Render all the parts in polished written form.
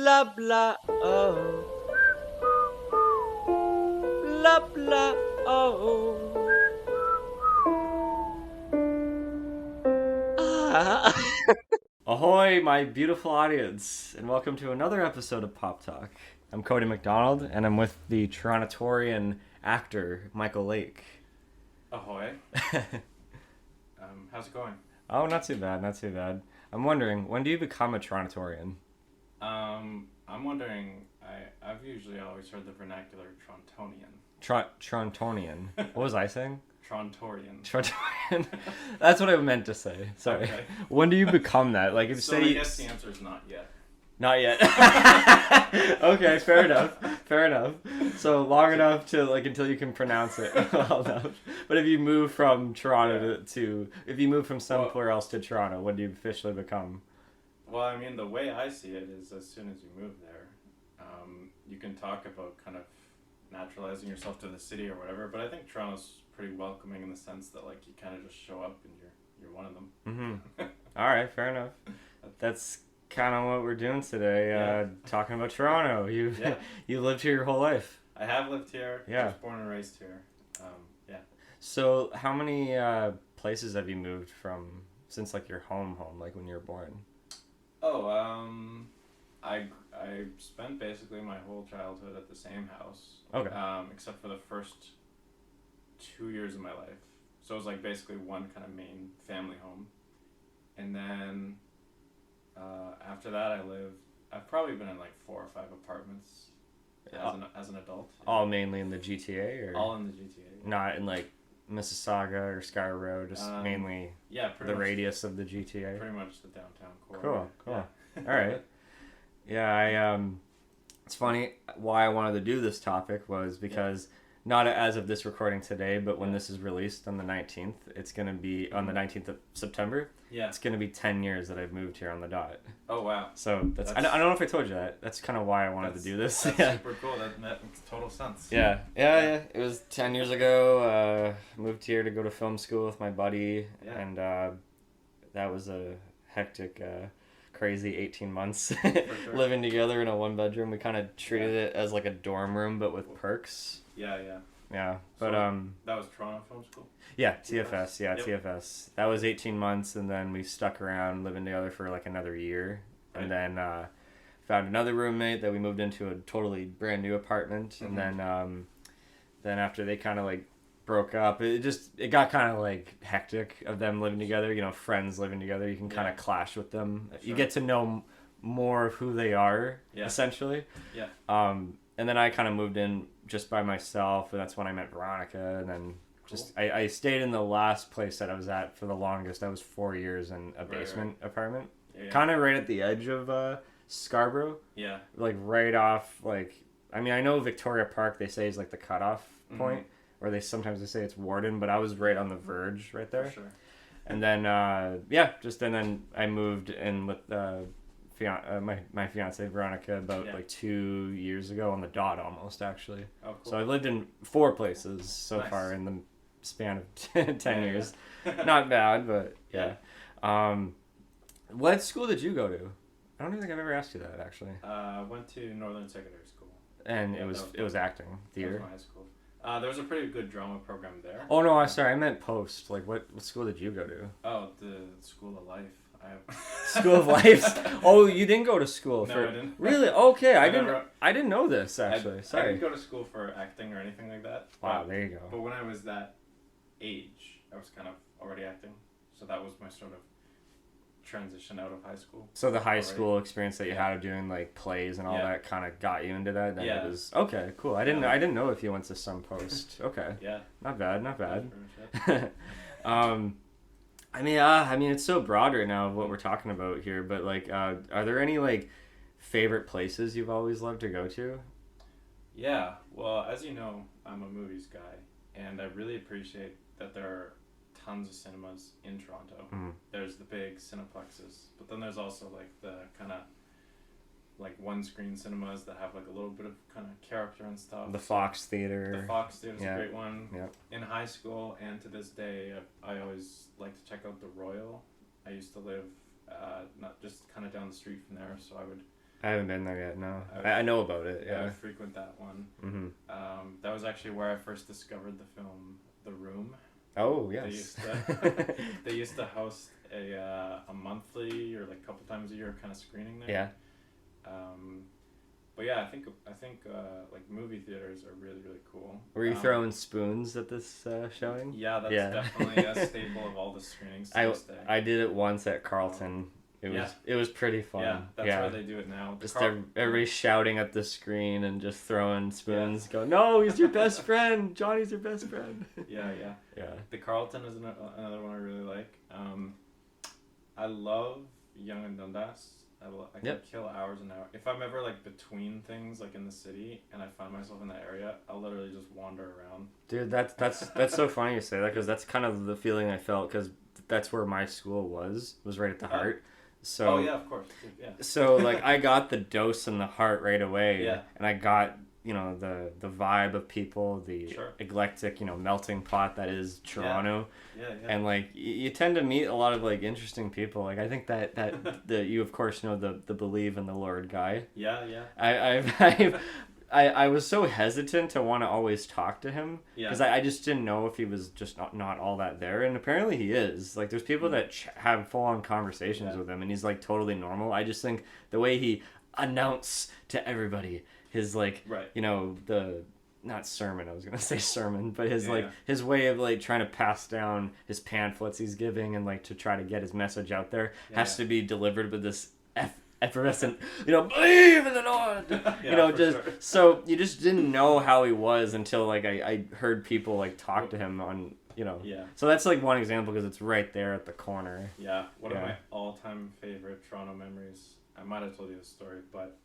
Blah blah oh. Blah blah oh. Ah. Ahoy, my beautiful audience, and welcome to another episode of Pop Talk. I'm Cody MacDonald, and I'm with the Torontonian actor Michael Lake. Ahoy. How's it going? Oh, not too bad, not too bad. I'm wondering, when do you become a Torontonian? I'm wondering, I've usually always heard the vernacular Torontonian. Torontonian. What was I saying? Trontorian. Torontonian. That's what I meant to say. Sorry. Okay. When do you become that? Like, if So I guess the answer is not yet. Not yet. Okay, fair enough. Fair enough. So long enough to until you can pronounce it well enough. But if you move from Toronto to if you move from somewhere else to Toronto, when do you officially become? Well, I mean, the way I see it is as soon as you move there, you can talk about kind of naturalizing yourself to the city or whatever. But I think Toronto's pretty welcoming in the sense that you kind of just show up and you're one of them. Mm-hmm. All right, fair enough. That's kind of what we're doing today, talking about Toronto. You lived here your whole life. I have lived here. Yeah. I was born and raised here. So how many places have you moved from since your home, when you were born? Oh, I spent basically my whole childhood at the same house. Okay. Except for the first 2 years of my life. So it was basically one kind of main family home. And then after that I've probably been in 4 or 5 apartments as an adult. All mainly in the GTA, or all in the GTA. Not in Mississauga or Scarborough, just mainly the radius of the GTA. Pretty much the downtown core. Cool. Yeah. All right. Yeah, it's funny why I wanted to do this topic was because not as of this recording today, but when this is released on the 19th, it's going to be on the 19th of September. Yeah. It's going to be 10 years that I've moved here on the dot. Oh, wow. So I don't know if I told you that. That's kind of why I wanted to do this. That's super cool. That makes total sense. Yeah. It was 10 years ago. Moved here to go to film school with my buddy. Yeah. And that was a hectic, crazy 18 months sure. living together in a 1-bedroom. We kind of treated it as a dorm room, but with perks. Yeah. But so that was Toronto Film School? Yeah, TFS. Yeah, Yep. TFS. That was 18 months, and then we stuck around living together for another year. Right. And then found another roommate that we moved into a totally brand new apartment. Mm-hmm. And then after they kind of broke up, it got kind of hectic of them living together. Friends living together, you can kind of clash with them. Sure. You get to know more of who they are, essentially. Yeah. And then I kind of moved in just by myself, and that's when I met Veronica. And then I stayed in the last place that I was at for the longest. I was 4 years in a basement apartment, kind of right at the edge of Scarborough. Yeah. Right off. I know Victoria Park, they say, is the cutoff point, or sometimes they say it's Warden, but I was right on the verge right there. For sure. And then and then I moved in with my fiance Veronica about 2 years ago, on the dot almost, actually. Oh, cool. So I've lived in 4 places so far in the span of 10 years. Not bad, but yeah. What school did you go to? I don't even think I've ever asked you that, actually. I went to Northern Secondary School. And it was acting, theater. That was my high school. There was a pretty good drama program there. Oh no, I'm sorry, I meant post. What school did you go to? Oh, the School of Life. School of Life. Oh, you didn't go to school No, for. I didn't. Really? Okay, I didn't know this, actually. Sorry. I didn't go to school for acting or anything like that. Wow, there you go. But when I was that age, I was kind of already acting, so that was my sort of transition out of high school. So the high school experience that you had of doing plays and all that kind of got you into that. Then it was okay, cool. I didn't know if you went to some post. Okay. Yeah. Not bad. It's so broad right now of what we're talking about here, but are there any favorite places you've always loved to go to? Yeah, well, as you know, I'm a movies guy, and I really appreciate that there are tons of cinemas in Toronto. Mm. There's the big cineplexes, but then there's also the kind of one-screen cinemas that have a little bit of kind of character and stuff. The Fox Theater. The Fox Theater's a great one. Yep. In high school and to this day, I always like to check out the Royal. I used to live not just kind of down the street from there, so I would I haven't been there yet. No, I know about it. Yeah, I frequent that one. Mm-hmm. That was actually where I first discovered the film The Room. Oh yes. They used to host a monthly or like a couple times a year kind of screening there. Yeah. But yeah, I think like movie theaters are really really cool. Were you throwing spoons at this showing? Yeah, that's definitely a staple of all the screenings to this day. I did it once at Carlton. It was pretty fun. Yeah, that's where they do it now. Just everybody shouting at the screen and just throwing spoons. Go, no, he's your best friend. Johnny's your best friend. Yeah. The Carlton is another one I really like. I love Yonge and Dundas. I can kill hours and hours. If I'm ever like between things like in the city and I find myself in that area, I'll literally just wander around. Dude, that's so funny you say that, because that's kind of the feeling I felt, because that's where my school was right at the heart. So, oh yeah, of course. Yeah. So like I got the dose in the heart right away. Yeah. And I got, you know, the vibe of people, the eclectic, you know, melting pot that is Toronto. Yeah. And like you tend to meet a lot of like interesting people. Like I think that you of course know the Believe in the Lord guy. Yeah. I was so hesitant to want to always talk to him because I just didn't know if he was just not all that there, and apparently he is. Like there's people that have full on conversations with him, and he's like totally normal. I just think the way he announced to everybody his like you know the not sermon, I was gonna say sermon, but his his way of like trying to pass down his pamphlets he's giving and like to try to get his message out there has to be delivered with this effervescent, you know, believe in the Lord, you know, just so you just didn't know how he was until like I heard people like talk to him on, you know, so that's like one example because it's right there at the corner. One of my all-time favorite Toronto memories, I might have told you this story, but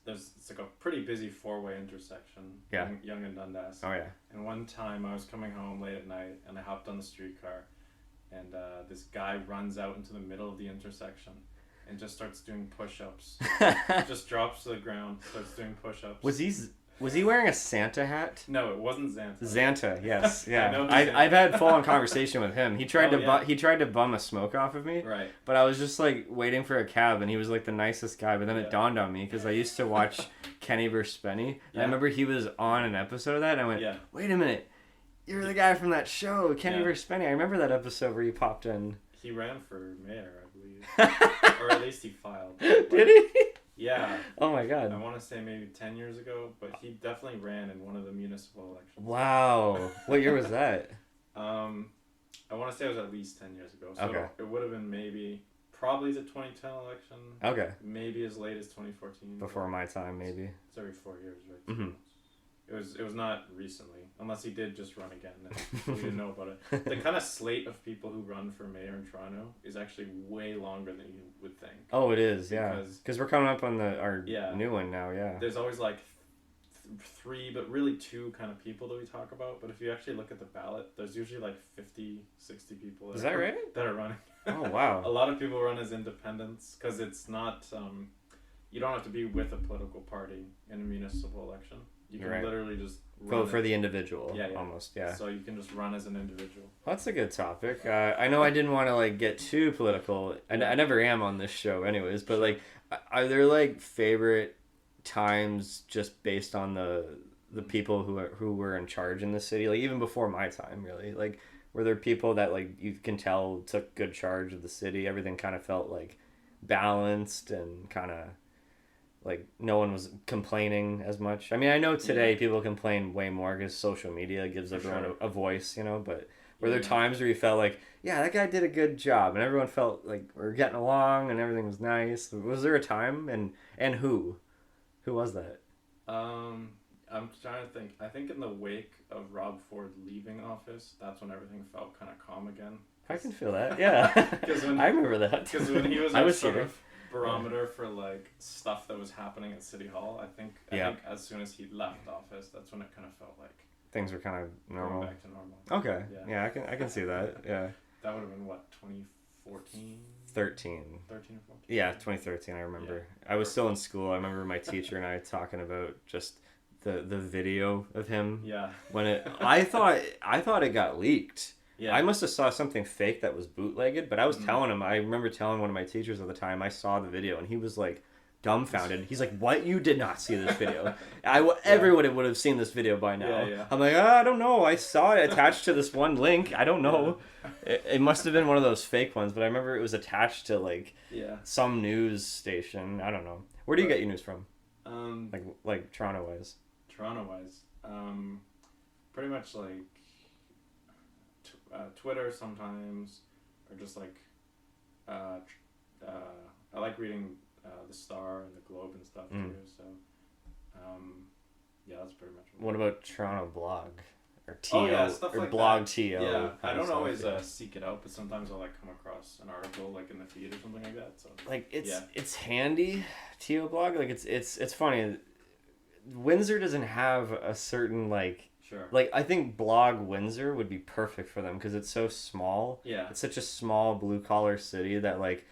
it's like a pretty busy four-way intersection, Yonge and Dundas. Oh yeah. And one time I was coming home late at night and I hopped on the streetcar, and this guy runs out into the middle of the intersection and just starts doing push-ups. Just drops to the ground, starts doing push-ups. Was he wearing a Santa hat? No, it wasn't Xanta. Xanta, yes, yeah. I've had full-on conversation with him. He tried to bum a smoke off of me. Right. But I was just like waiting for a cab, and he was like the nicest guy. But then it dawned on me because I used to watch Kenny vs. Spenny. And I remember he was on an episode of that, and I went, wait a minute, you're the guy from that show, Kenny vs. Spenny. I remember that episode where you popped in. He ran for mayor, I believe. Or at least he filed. Did he? Yeah. Oh my god. I want to say maybe 10 years ago, but he definitely ran in one of the municipal elections. Wow. What year was that? I want to say it was at least 10 years ago. So it would have been probably the 2010 election. Okay. Maybe as late as 2014. Before my time, maybe. It's every 4 years, right? Mm-hmm. It was not recently, unless he did just run again. And we didn't know about it. The kind of slate of people who run for mayor in Toronto is actually way longer than you would think. Oh, it is, because we're coming up on our new one now, There's always like three, but really two kind of people that we talk about. But if you actually look at the ballot, there's usually like 50, 60 people. Is that right? That are running. Oh, wow. A lot of people run as independents because it's not, you don't have to be with a political party in a municipal election. You can literally just vote for the individual, almost, So you can just run as an individual. Well, that's a good topic. I know I didn't want to like get too political, and I never am on this show, anyways. But like, are there like favorite times just based on the people who were in charge in the city? Like even before my time, really. Like, were there people that like you can tell took good charge of the city? Everything kind of felt like balanced and kind of. Like, no one was complaining as much. I mean, I know today people complain way more because social media gives everyone a voice, you know, but were there times where you felt like, yeah, that guy did a good job, and everyone felt like we're getting along and everything was nice? Was there a time, and who? Who was that? I'm trying to think. I think in the wake of Rob Ford leaving office, that's when everything felt kind of calm again. I can feel that, yeah. I remember that. Because when he was sort of barometer for like stuff that was happening at City Hall, I think as soon as he left office, that's when it kind of felt like things were kind of normal. Back to normal. Okay. Yeah, I can see that. Yeah. That would have been what, 2014? 13 or 14? Yeah, 2013. I remember. Yeah. I was still in school. I remember my teacher and I talking about just the video of him. Yeah. When I thought it got leaked. Yeah. I must have saw something fake that was bootlegged, but I was telling him, I remember telling one of my teachers at the time, I saw the video, and he was like, dumbfounded. He's like, "What? You did not see this video?" Everyone would have seen this video by now. Yeah. I'm like, I don't know. I saw it attached to this one link. I don't know. Yeah. It must have been one of those fake ones, but I remember it was attached to like some news station. I don't know. Where do you get your news from? Like Toronto wise. Pretty much like Twitter sometimes, or just like I like reading the Star and the Globe and stuff too. So that's pretty much. What about Toronto Blog or TO? Oh yeah, stuff or like Blog that. TO. Yeah, I don't always seek it out, but sometimes I'll like come across an article like in the feed or something like that. So like it's handy. TO Blog, like it's funny. Windsor doesn't have a certain like. Sure. Like I think Blog Windsor would be perfect for them because it's so small. Yeah. It's such a small blue collar city that like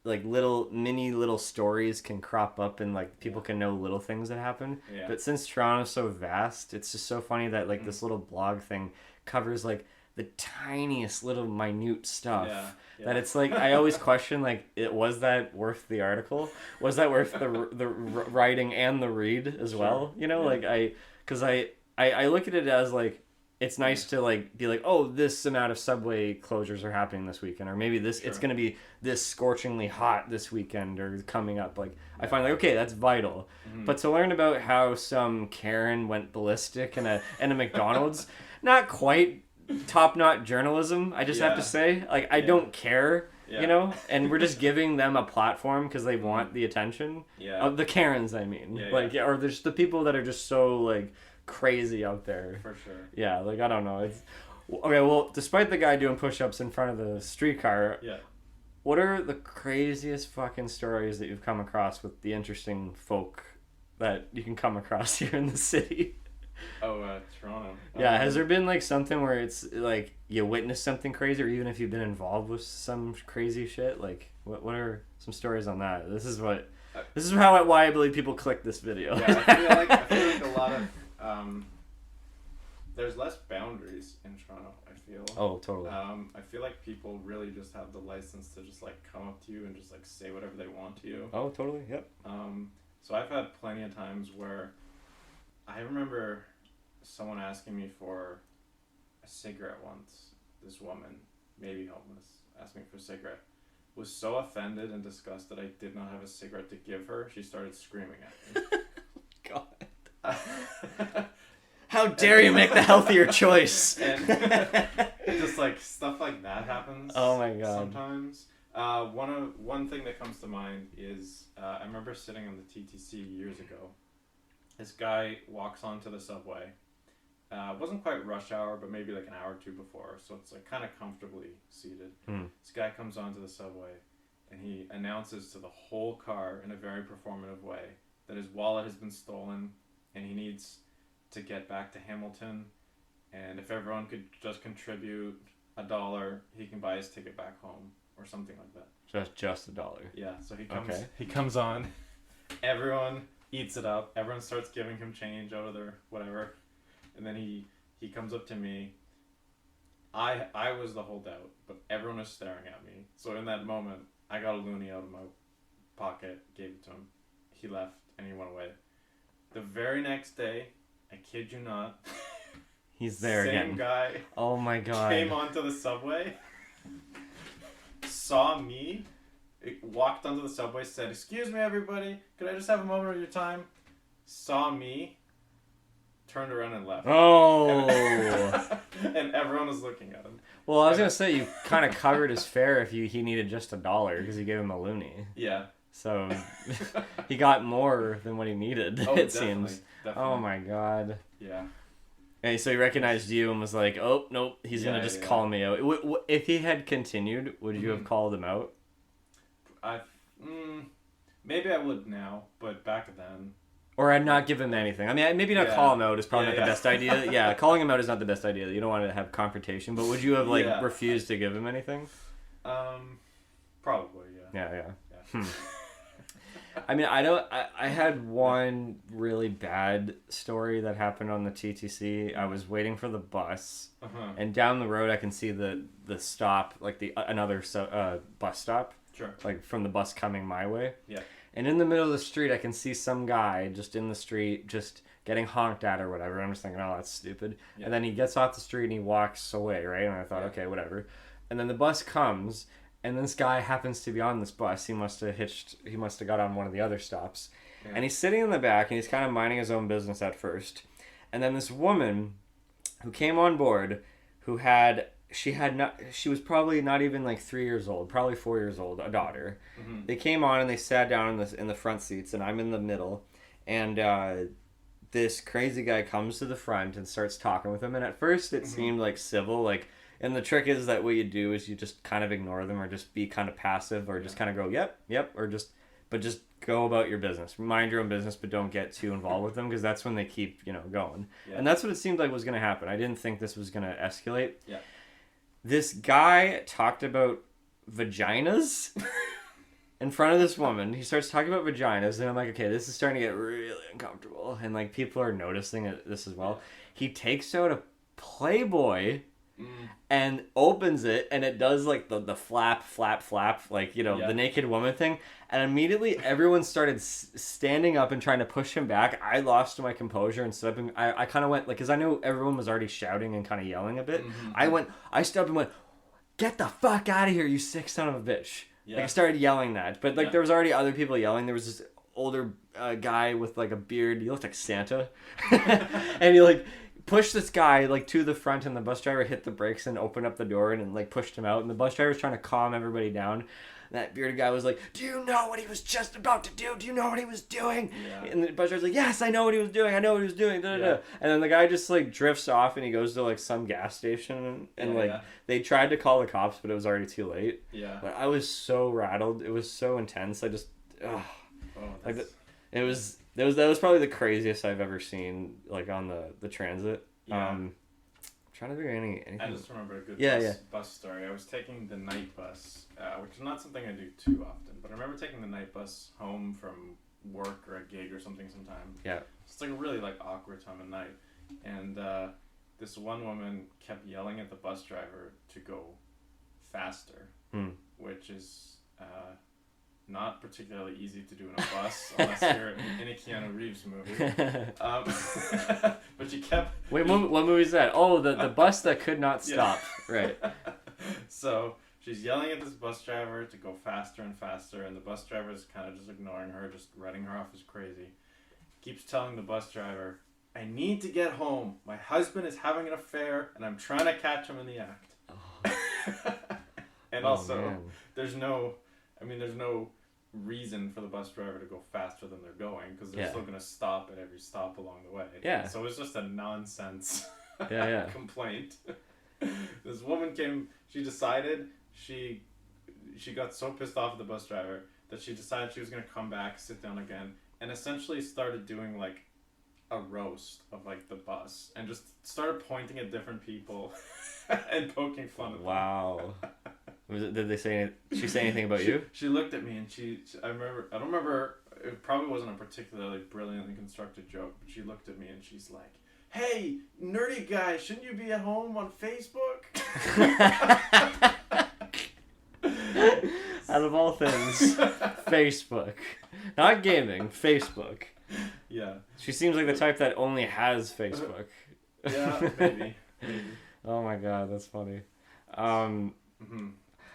little stories can crop up and like people can know little things that happen. Yeah. But since Toronto's so vast, it's just so funny that like this little blog thing covers like the tiniest little minute stuff. Yeah. That it's like I always question like was that worth the article? Was that worth the writing and the read as well? You know, like I look at it as like it's nice to like be like, oh, this amount of subway closures are happening this weekend, or maybe this it's going to be this scorchingly hot this weekend or coming up. Like I find like okay, that's vital. But to learn about how some Karen went ballistic in a McDonald's, not quite top-notch journalism. I just have to say, like I don't care. You know, and we're just giving them a platform because they want the attention of the Karens. I mean, or there's the people that are just so like crazy out there. For sure. Yeah, like I don't know. It's okay. Well, despite the guy doing push-ups in front of the streetcar, what are the craziest fucking stories that you've come across with the interesting folk that you can come across here in the city? Toronto. Yeah, has there been like something where it's like you witnessed something crazy, or even if you've been involved with some crazy shit? Like, what are some stories on that? This is why I believe people click this video. Yeah, I feel like a lot of there's less boundaries in Toronto. I feel. Oh, totally. I feel like people really just have the license to just like come up to you and just like say whatever they want to you. Oh, totally. Yep. So I've had plenty of times where I remember someone asking me for a cigarette once. This woman, maybe homeless, asked me for a cigarette. Was so offended and disgusted I did not have a cigarette to give her. She started screaming at me. God. How dare you make the healthier choice? And just like stuff like that happens. Oh my God. Sometimes. One thing that comes to mind is I remember sitting on the TTC years ago. This guy walks onto the subway. It wasn't quite rush hour, but maybe like an hour or two before, so it's like kind of comfortably seated. This guy comes onto the subway, and he announces to the whole car in a very performative way that his wallet has been stolen, and he needs to get back to Hamilton, and if everyone could just contribute $1, he can buy his ticket back home, or something like that. Just $1. Yeah, so he comes on, everyone eats it up, everyone starts giving him change out of their whatever. And then he comes up to me. I was the holdout, but everyone was staring at me. So in that moment, I got a loonie out of my pocket, gave it to him. He left, and he went away. The very next day, I kid you not, he's there again. Same guy. Oh my God. Came onto the subway, saw me, walked onto the subway, said, "Excuse me, everybody, could I just have a moment of your time?" Saw me. Turned around and left. Oh. And everyone was looking at him. Well, I was going to say, you kind of covered his fare if he needed just $1 because you gave him a loonie. Yeah. So he got more than what he needed, it seems. Definitely. Oh my God. Yeah. And so he recognized you and was like, oh, nope, he's going to just call me out. If he had continued, would you have called him out? Maybe I would now, but back then... Or I'd not give him anything. I mean, maybe not call him out is probably not the best idea. Yeah, calling him out is not the best idea. You don't want to have confrontation. But would you have refused to give him anything? Probably, yeah. Yeah. I mean, I had one really bad story that happened on the TTC. I was waiting for the bus, and down the road I can see the stop, like another bus stop. Sure. Like from the bus coming my way. Yeah. And in the middle of the street, I can see some guy just in the street, just getting honked at or whatever. I'm just thinking, oh, that's stupid. Yeah. And then he gets off the street and he walks away, right? And I thought, okay, whatever. And then the bus comes, and this guy happens to be on this bus. He must have got on one of the other stops. Yeah. And he's sitting in the back, and he's kind of minding his own business at first. And then this woman who came on board, she was probably not even like 3 years old, probably 4 years old, a daughter. Mm-hmm. They came on and they sat down in the front seats, and I'm in the middle. And this crazy guy comes to the front and starts talking with him. And at first it seemed like civil, like, and the trick is that what you do is you just kind of ignore them or just be kind of passive or just kind of go, yep, or just go about your business. Mind your own business, but don't get too involved with them, because that's when they keep, going. Yeah. And that's what it seemed like was going to happen. I didn't think this was going to escalate. Yeah. This guy talked about vaginas in front of this woman. He starts talking about vaginas, and I'm like, okay, this is starting to get really uncomfortable. And, like, people are noticing this as well. He takes out a Playboy and opens it, and it does, like, the flap, like, the naked woman thing. And immediately everyone started standing up and trying to push him back. I lost my composure and stood up, and I kind of went, like, because I knew everyone was already shouting and kind of yelling a bit. Mm-hmm. I stood up and went, get the fuck out of here, you sick son of a bitch. Yeah. Like, I started yelling that. But, like, there was already other people yelling. There was this older guy with, like, a beard. He looked like Santa. And he, like, pushed this guy, like, to the front, and the bus driver hit the brakes and opened up the door and like, pushed him out. And the bus driver was trying to calm everybody down. That bearded guy was like, do you know what he was just about to do? Do you know what he was doing? Yeah. And the bus driver's like, yes, I know what he was doing. And then the guy just, like, drifts off, and he goes to, like, some gas station. And they tried to call the cops, but it was already too late. Yeah. But I was so rattled. It was so intense. I just, that was probably the craziest I've ever seen, like, on the transit. Yeah. Trying to figure anything. I just remember a good bus story. I was taking the night bus, which is not something I do too often, but I remember taking the night bus home from work or a gig or something sometime. Yeah. It's like a really, like, awkward time of night. And this one woman kept yelling at the bus driver to go faster, which is not particularly easy to do in a bus unless you're in a Keanu Reeves movie. But she kept... Wait, what movie is that? Oh, the bus that could not stop. Yeah. Right. So she's yelling at this bus driver to go faster and faster, and the bus driver is kind of just ignoring her, just writing her off as crazy. Keeps telling the bus driver, I need to get home. My husband is having an affair, and I'm trying to catch him in the act. Oh. And also, there's no reason for the bus driver to go faster than they're going, because they're still going to stop at every stop along the way. Yeah. So it's just a nonsense complaint. This woman came, she decided, she got so pissed off at the bus driver that she decided she was going to come back, sit down again, and essentially started doing, like, a roast of, like, the bus, and just started pointing at different people and poking fun at them. Wow. Did she say anything about you? She looked at me, and I don't remember, it probably wasn't a particularly brilliantly constructed joke, but she looked at me and she's like, hey, nerdy guy, shouldn't you be at home on Facebook? Out of all things, Facebook. Not gaming, Facebook. Yeah. She seems like the type that only has Facebook. Yeah, maybe. Oh my god, that's funny.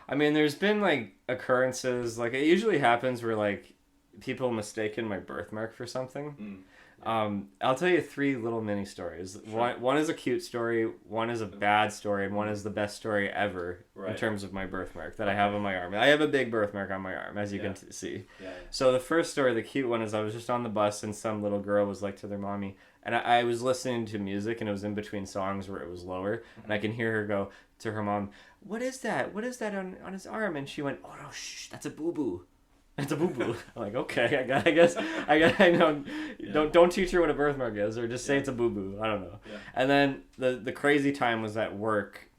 I mean, there's been, like, occurrences, like, it usually happens where, like, people mistaken my birthmark for something. I'll tell you 3 little mini stories. Sure. One is a cute story, one is a bad story, and one is the best story ever in terms of my birthmark that I have on my arm. I have a big birthmark on my arm, as you can see. Yeah. So the first story, the cute one, is I was just on the bus, and some little girl was like to their mommy, and I was listening to music, and it was in between songs where it was lower, and I can hear her go to her mom, what is that on his arm? And she went, oh no, shh, that's a boo-boo. That's a boo-boo. I'm like, okay, I know. Don't teach her what a birthmark is, or just say it's a boo-boo. I don't know. Yeah. And then the crazy time was at work.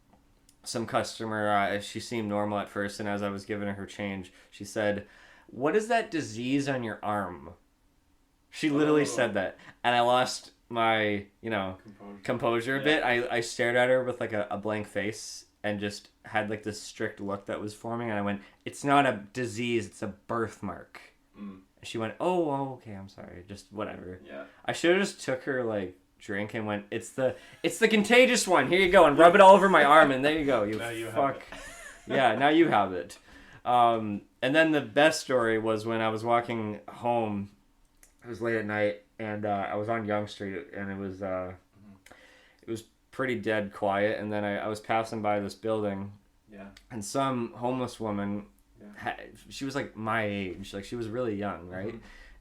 Some customer, she seemed normal at first, and as I was giving her change, she said, what is that disease on your arm? She literally said that, and I lost my, composure a bit. I stared at her with, like, a blank face, and just had, like, this strict look that was forming, and I went, it's not a disease, it's a birthmark. And She went, oh, okay, I'm sorry. Just whatever. Yeah. I should have just took her, like, drink and went, it's the contagious one. Here you go. And rub it all over my arm. And there you go. You, now you fuck. have it. Yeah, now you have it. And then the best story was when I was walking home. It was late at night. And I was on Yonge Street. And it was pretty dead quiet. And then I was passing by this building. Yeah. And some homeless woman... she was like my age, like she was really young, right?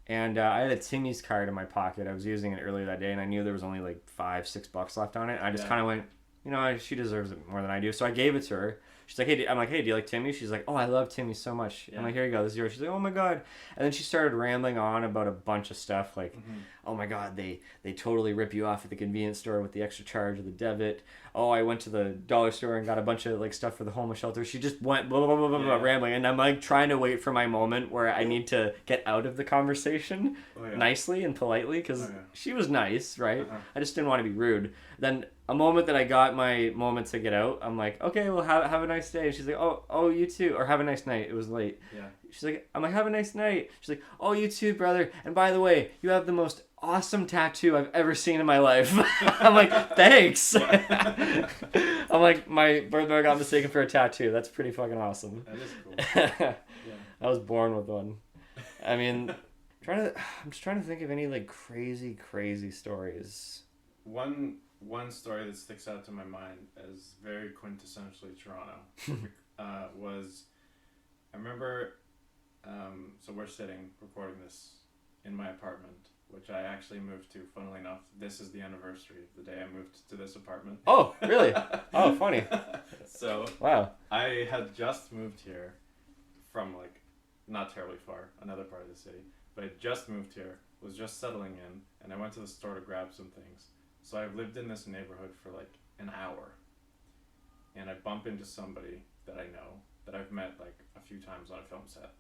And I had a Timmy's card in my pocket. I was using it earlier that day, and I knew there was only like $5-6 left on it. And I just kind of went, you know, she deserves it more than I do, so I gave it to her. She's like, hey, I'm like, hey, do you like Timmy? She's like, oh, I love Timmy so much. I'm like, here you go, this is yours. She's like, oh my god. And then she started rambling on about a bunch of stuff, like, oh my god, they totally rip you off at the convenience store with the extra charge of the debit. Oh, I went to the dollar store and got a bunch of like stuff for the homeless shelter. She just went blah blah blah blah blah rambling, and I'm like trying to wait for my moment where I need to get out of the conversation nicely and politely, because she was nice, right? I just didn't want to be rude. Then a moment that I got my moment to get out, I'm like, okay, well, have a nice day. And she's like, oh, you too, or have a nice night. It was late. Yeah. She's like, I'm like, have a nice night. She's like, oh, you too, brother. And by the way, you have the most awesome tattoo I've ever seen in my life. I'm like, thanks. I'm like, my birthmark got mistaken for a tattoo. That's pretty fucking awesome. That is cool. Yeah. I was born with one. I mean, I'm just trying to think of any like crazy stories. One story that sticks out to my mind as very quintessentially Toronto was, I remember, so we're sitting recording this in my apartment, which I actually moved to. Funnily enough, this is the anniversary of the day I moved to this apartment. Oh, really? Oh, funny. So, wow. I had just moved here from, like, not terribly far, another part of the city, but I just moved here, was just settling in, and I went to the store to grab some things. So I've lived in this neighborhood for like an hour, and I bump into somebody that I know, that I've met like a few times on a film set,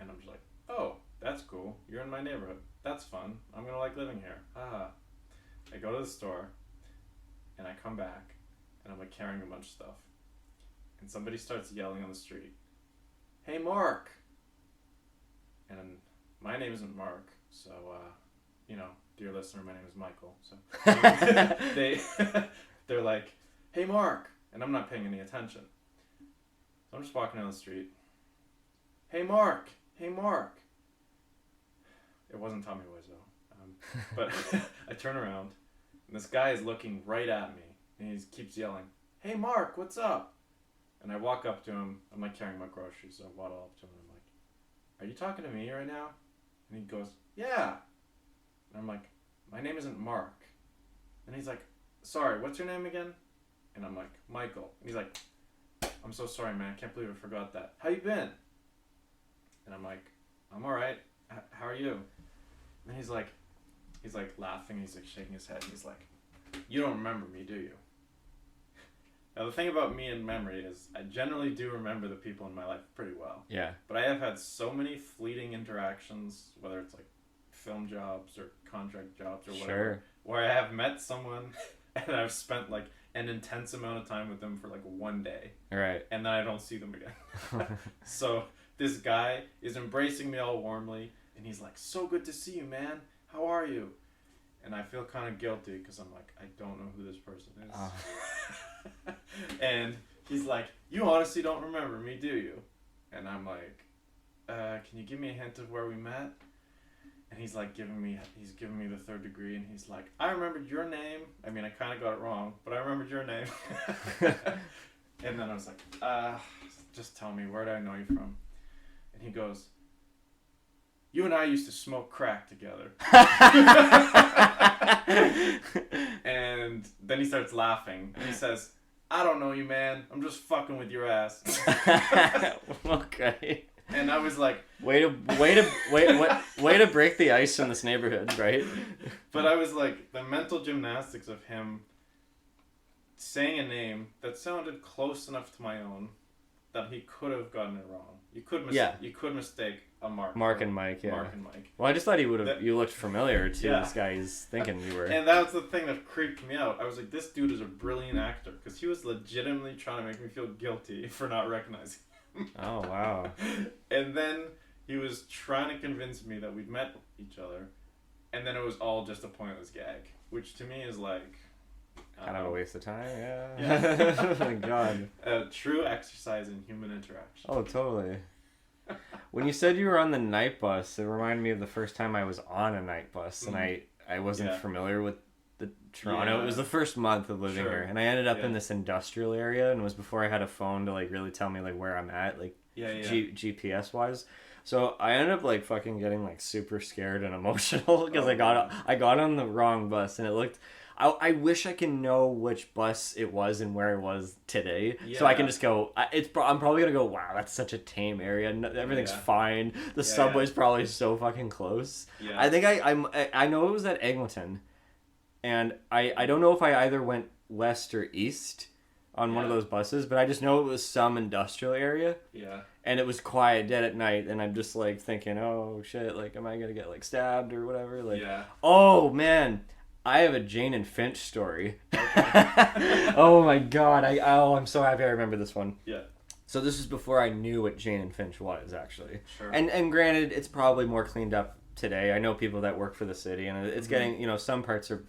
and I'm just like, oh, that's cool, you're in my neighborhood, that's fun, I'm gonna like living here, haha. I go to the store, and I come back, and I'm like carrying a bunch of stuff, and somebody starts yelling on the street, hey Mark! And my name isn't Mark, so you know, dear listener, my name is Michael, so they're like, hey Mark, and I'm not paying any attention. So I'm just walking down the street. Hey Mark! It wasn't Tommy Wiseau. But I turn around, and this guy is looking right at me, and he keeps yelling, hey Mark, what's up? And I walk up to him, I'm like carrying my groceries, so I waddle up to him, and I'm like, are you talking to me right now? And he goes, yeah. And I'm like, my name isn't Mark. And he's like, sorry, what's your name again? And I'm like, Michael. And he's like, I'm so sorry, man. I can't believe I forgot that. How you been? And I'm like, I'm all right. How are you? And he's like laughing. He's like shaking his head. He's like, you don't remember me, do you? Now, the thing about me and memory is I generally do remember the people in my life pretty well. Yeah. But I have had so many fleeting interactions, whether it's like film jobs or contract jobs or whatever, where I have met someone and I've spent like an intense amount of time with them for like one day. Right. And then I don't see them again. So this guy is embracing me all warmly, and he's like, so good to see you, man. How are you? And I feel kind of guilty because I'm like, I don't know who this person is. And he's like, you honestly don't remember me, do you? And I'm like, can you give me a hint of where we met? And he's like giving me the third degree, and he's like, I remembered your name. I mean, I kind of got it wrong, but I remembered your name. And then I was like, just tell me, where do I know you from? And he goes, you and I used to smoke crack together. And then he starts laughing, and he says, I don't know you, man. I'm just fucking with your ass. Okay. And I was like, way to break the ice in this neighborhood, right? But I was like, the mental gymnastics of him saying a name that sounded close enough to my own that he could have gotten it wrong. You could mistake a Mark. Mark and Mike, yeah. Mark and Mike. Well, I just thought you looked familiar to this guy he's thinking you were. And that was the thing that creeped me out. I was like, this dude is a brilliant actor, because he was legitimately trying to make me feel guilty for not recognizing him. Oh, wow. And then he was trying to convince me that we'd met each other, and then it was all just a pointless gag, which to me is like kind of a waste of time. Yeah. Oh my god. A true exercise in human interaction. Oh, totally. When you said you were on the night bus, it reminded me of the first time I was on a night bus, and I wasn't familiar with the Toronto. Yeah. It was the first month of living here, and I ended up in this industrial area, and it was before I had a phone to like really tell me like where I'm at, like GPS wise. So I ended up like fucking getting like super scared and emotional because I got on the wrong bus, and it looked. I wish I can know which bus it was and where I was today, so I can just go. I'm probably gonna go. Wow, that's such a tame area. Everything's fine. The subway's probably so fucking close. Yeah. I think I know it was at Eglinton, and I don't know if I either went west or east on one of those buses, but I just know it was some industrial area. Yeah. And it was quiet, dead at night, and I'm just like thinking, oh shit, like am I gonna get like stabbed or whatever? Like, oh man. I have a Jane and Finch story. Okay. Oh my god! I'm so happy I remember this one. Yeah. So this is before I knew what Jane and Finch was actually. Sure. And granted, it's probably more cleaned up today. I know people that work for the city, and it's getting some parts are.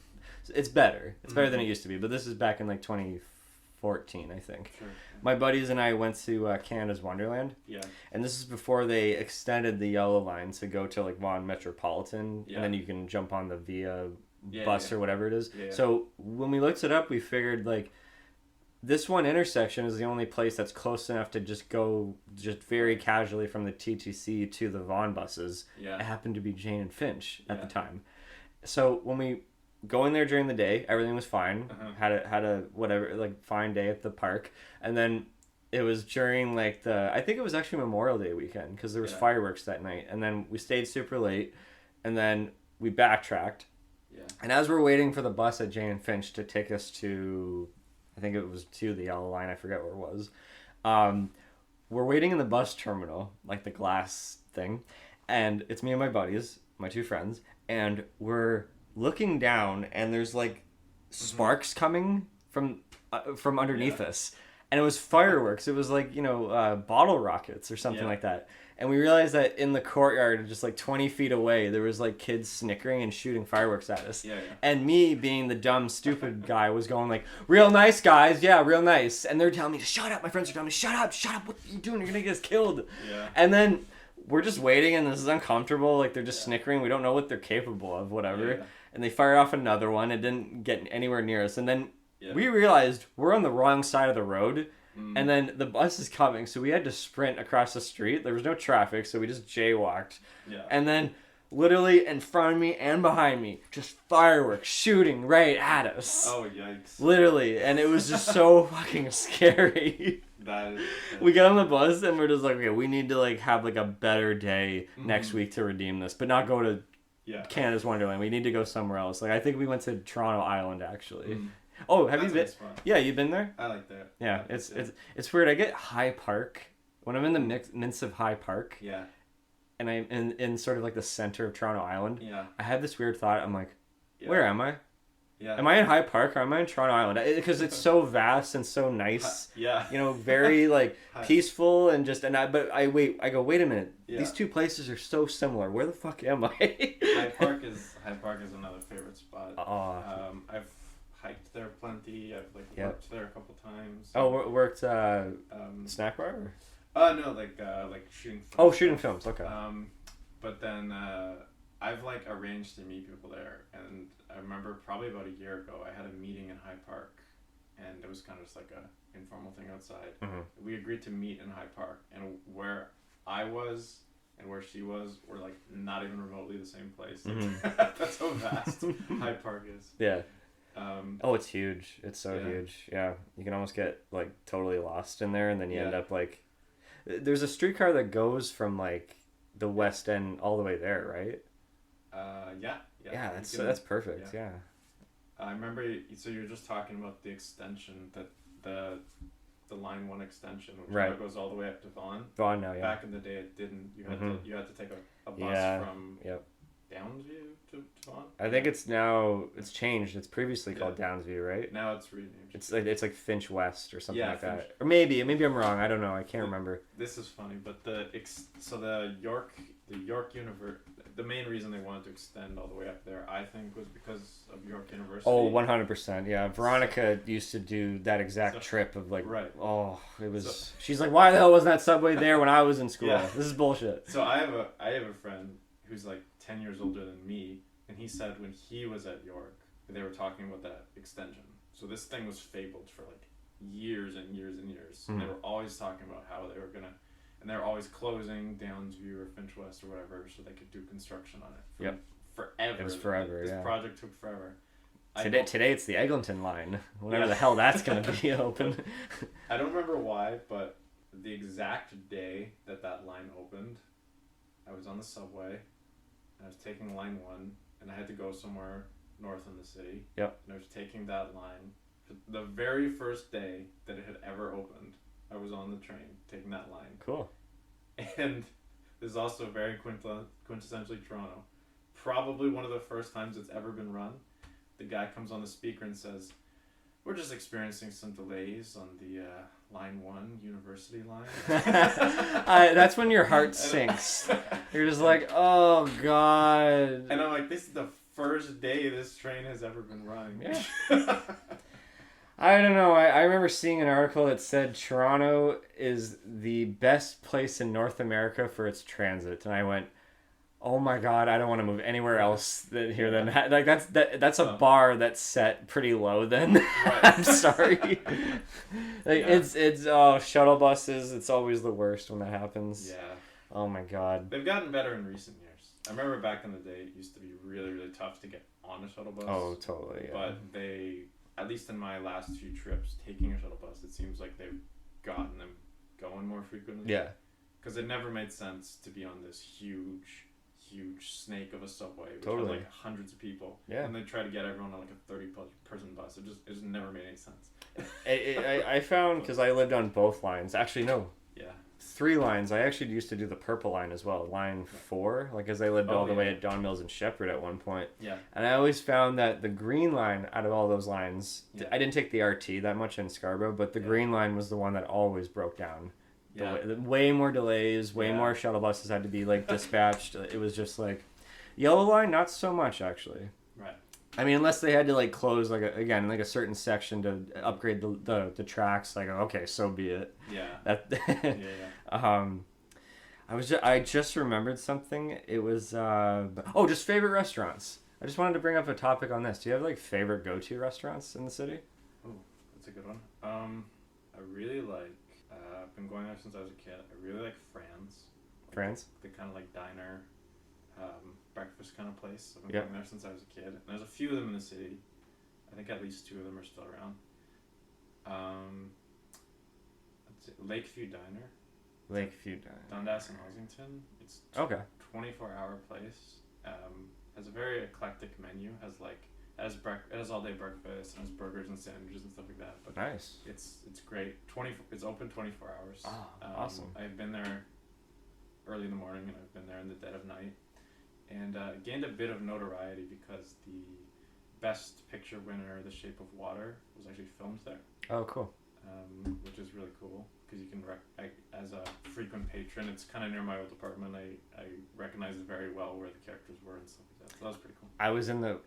It's better. It's better than it used to be. But this is back in like 2014, I think. Sure. My buddies and I went to Canada's Wonderland. Yeah. And this is before they extended the yellow line to go to like Vaughan Metropolitan, and then you can jump on the Via. Bus or whatever it is. Yeah. So when we looked it up, we figured like this one intersection is the only place that's close enough to just go just very casually from the TTC to the Vaughan buses. Yeah. It happened to be Jane and Finch at the time. So when we go in there during the day, everything was fine. Had a whatever like fine day at the park, and then it was during like I think it was actually Memorial Day weekend because there was fireworks that night, and then we stayed super late, and then we backtracked. Yeah. And as we're waiting for the bus at Jane and Finch to take us to, I think it was to the yellow line, I forget where it was. We're waiting in the bus terminal, like the glass thing, and it's me and my buddies, my two friends, and we're looking down, and there's like sparks coming from underneath us, and it was fireworks. It was like bottle rockets or something like that. And we realized that in the courtyard, just like 20 feet away, there was like kids snickering and shooting fireworks at us. Yeah. And me, being the dumb, stupid guy, was going like, real nice, guys. Yeah, real nice. And they're telling me to shut up. My friends are telling me, shut up. What are you doing? You're going to get us killed. Yeah. And then we're just waiting, and this is uncomfortable. Like, they're just snickering. We don't know what they're capable of, whatever. Yeah. And they fire off another one. It didn't get anywhere near us. And then we realized we're on the wrong side of the road. And then the bus is coming, so we had to sprint across the street. There was no traffic, so we just jaywalked. Yeah. And then, literally in front of me and behind me, just fireworks shooting right at us. Oh, yikes. Literally. And it was just so fucking scary. We get on the bus, and we're just like, okay, we need to like have like a better day next week to redeem this, but not go to Canada's Wonderland. We need to go somewhere else. Like, I think we went to Toronto Island, actually. Oh, have you been? Yeah, you've been there? I like that. Yeah, it's weird. I get High Park when I'm in the midst of High Park. Yeah. And I'm in sort of like the center of Toronto Island. Yeah. I had this weird thought. I'm like, where am I? Yeah. Am I in High Park or am I in Toronto Island? Because it's so vast and so nice. Yeah. Very like peaceful and just but I go, wait a minute. Yeah. These two places are so similar. Where the fuck am I? High Park is another favorite spot. I've hiked there plenty. I've like worked there a couple times. Oh, worked snack bar? No, like shooting films. Oh, shooting films. Okay. But then I've like arranged to meet people there, and I remember probably about a year ago I had a meeting in High Park, and it was kind of just like a informal thing outside. Mm-hmm. We agreed to meet in High Park, and where I was and where she was were like not even remotely the same place. Mm-hmm. That's how vast High Park is. Yeah. It's huge. It's so huge. Yeah, you can almost get like totally lost in there, and then you end up like there's a streetcar that goes from like the West End all the way there, right? Yeah, that's perfect. Yeah. I remember. So you're just talking about the extension, that the Line 1 extension, which now goes all the way up to Vaughan. Vaughan now, yeah. Back in the day, it didn't. You had to take a bus from Downsview to Vaughan. I think it's changed. It's previously called Downsview, right? Now it's renamed. It's like Finch West or something like Finch. that. Or maybe I'm wrong. I don't know. I can't remember. This is funny, but the York Universe. The main reason they wanted to extend all the way up there, I think, was because of York University. Oh, 100%. Yeah, Veronica used to do that exact trip of like, right. Oh, it was. She's like, why the hell wasn't that subway there when I was in school? Yeah. This is bullshit. So I have a friend who's like 10 years older than me, and he said when he was at York, they were talking about that extension. So this thing was fabled for like years and years and years. And they were always talking about how they were gonna. And they're always closing Downsview or Finch West or whatever so they could do construction on it. Forever. It was forever, This project took forever. Today it's the Eglinton line. Whenever the hell that's going to be open. I don't remember why, but the exact day that line opened, I was on the subway, and I was taking line 1, and I had to go somewhere north in the city. Yep. And I was taking that line. The very first day that it had ever opened, I was on the train taking that line. Cool. And this is also very quintessentially Toronto. Probably one of the first times it's ever been run. The guy comes on the speaker and says, "We're just experiencing some delays on the line 1 university line." That's when your heart sinks. You're just like, oh God. And I'm like, this is the first day this train has ever been running. Yeah. I don't know. I remember seeing an article that said Toronto is the best place in North America for its transit, and I went, "Oh my God, I don't want to move anywhere else here than that." Like that's a bar that's set pretty low. Then I'm sorry. It's shuttle buses. It's always the worst when that happens. Yeah. Oh my God. They've gotten better in recent years. I remember back in the day, it used to be really, really tough to get on a shuttle bus. Oh, totally. Yeah. But they, at least in my last few trips taking a shuttle bus, it seems like they've gotten them going more frequently. Yeah. Because it never made sense to be on this huge snake of a subway which totally. had like hundreds of people. Yeah. And they try to get everyone on like a 30-person bus. It just never made any sense. I found, because I lived on both lines. Actually, no. Yeah. 3 lines. I actually used to do the purple line as well, line 4, like as I lived all the way at Don Mills and Shepherd at one point. Yeah. And I always found that the green line out of all those lines, I didn't take the RT that much in Scarborough, but the green line was the one that always broke down. Way more delays, way more shuttle buses had to be like dispatched. It was just like, yellow line, not so much actually. Right. I mean, unless they had to like close like a certain section to upgrade the tracks. Like, okay, so be it. Yeah. I just remembered something. It was just favorite restaurants. I just wanted to bring up a topic on this. Do you have like favorite go-to restaurants in the city? Oh, that's a good one. I really like. I've been going there since I was a kid. I really like Fran's. The kind of like diner, breakfast kind of place. I've been going there since I was a kid. And there's a few of them in the city. I think at least 2 of them are still around. Lakeview Diner. Dundas and Ossington. It's 24-hour place. Has a very eclectic menu. Has all day breakfast and has burgers and sandwiches and stuff like that. But nice. It's great. It's open 24 hours. Oh, awesome. I've been there early in the morning and I've been there in the dead of night, and gained a bit of notoriety because the Best Picture winner, The Shape of Water, was actually filmed there. Oh, cool. Which is really cool because you can as a frequent patron, it's kind of near my old apartment. I recognize very well where the characters were and stuff like that. So that was pretty cool. I was in the